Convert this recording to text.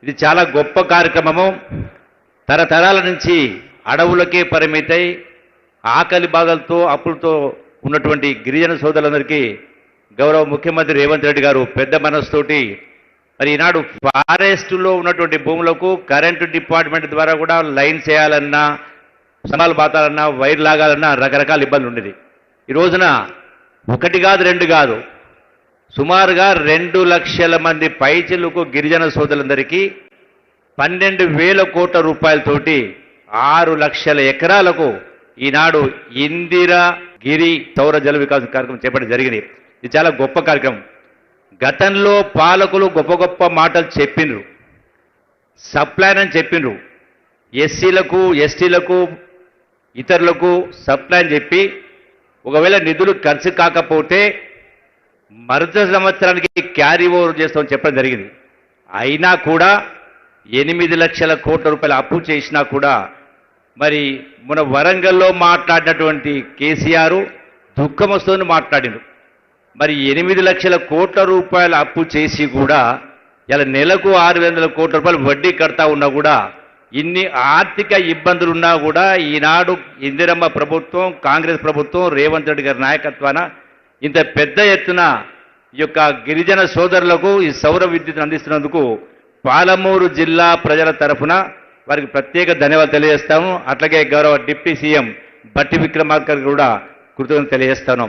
ఇది చాలా గొప్ప కార్యక్రమము. తరతరాల నుంచి అడవులకే పరిమితై ఆకలి బాధలతో అప్పులతో ఉన్నటువంటి గిరిజన సోదరులందరికీ గౌరవ ముఖ్యమంత్రి రేవంత్ రెడ్డి గారు పెద్ద మనసుతోటి మరి ఈనాడు ఫారెస్టులో ఉన్నటువంటి భూములకు కరెంటు డిపార్ట్మెంట్ ద్వారా కూడా లైన్ చేయాలన్నా, సమాలు బాతాలన్నా, వైర్ లాగాలన్నా రకరకాల ఇబ్బందులు ఉండేది. ఈ రోజున ఒకటి కాదు, రెండు కాదు, సుమారుగా 2 లక్షల మంది పైచిలకు గిరిజన సోదరులందరికీ 12,000 కోట్ల రూపాయలతోటి 6 లక్షల ఎకరాలకు ఈనాడు ఇందిరా గిరి సౌర జల వికాసం కార్యక్రమం చేపట్టడం జరిగింది. ఇది చాలా గొప్ప కార్యక్రమం. గతంలో పాలకులు గొప్ప గొప్ప మాటలు చెప్పిండ్రు, సప్లైన్ అని చెప్పిండ్రు, ఎస్సీలకు ఎస్టీలకు ఇతరులకు సప్లైన్ చెప్పి ఒకవేళ నిధులు ఖర్చు కాకపోతే మరుసటి సంవత్సరానికి క్యారీ ఓవర్ చేస్తామని చెప్పడం జరిగింది. అయినా కూడా 8 లక్షల కోట్ల రూపాయల అప్పు చేసినా కూడా మరి మన వరంగల్లో మాట్లాడినటువంటి కేసీఆర్ దుఃఖం వస్తుందని మాట్లాడిండు. మరి 8 లక్షల కోట్ల రూపాయల అప్పు చేసి కూడా ఇలా నెలకు 600 కోట్ల రూపాయలు వడ్డీ కడతా ఉన్నా కూడా, ఇన్ని ఆర్థిక ఇబ్బందులున్నా కూడా ఈనాడు ఇందిరమ్మ ప్రభుత్వం, కాంగ్రెస్ ప్రభుత్వం, రేవంత్ రెడ్డి గారి నాయకత్వాన ఇంత పెద్ద ఎత్తున ఈ యొక్క గిరిజన సోదరులకు ఈ సౌర విద్యుత్ అందిస్తున్నందుకు పాలమూరు జిల్లా ప్రజల తరఫున వారికి ప్రత్యేక ధన్యవాదాలు తెలియజేస్తాము. అట్లాగే గౌరవ డిప్యూటీ సీఎం బట్టి విక్రమార్క కూడా కృతజ్ఞతలు తెలియజేస్తాను.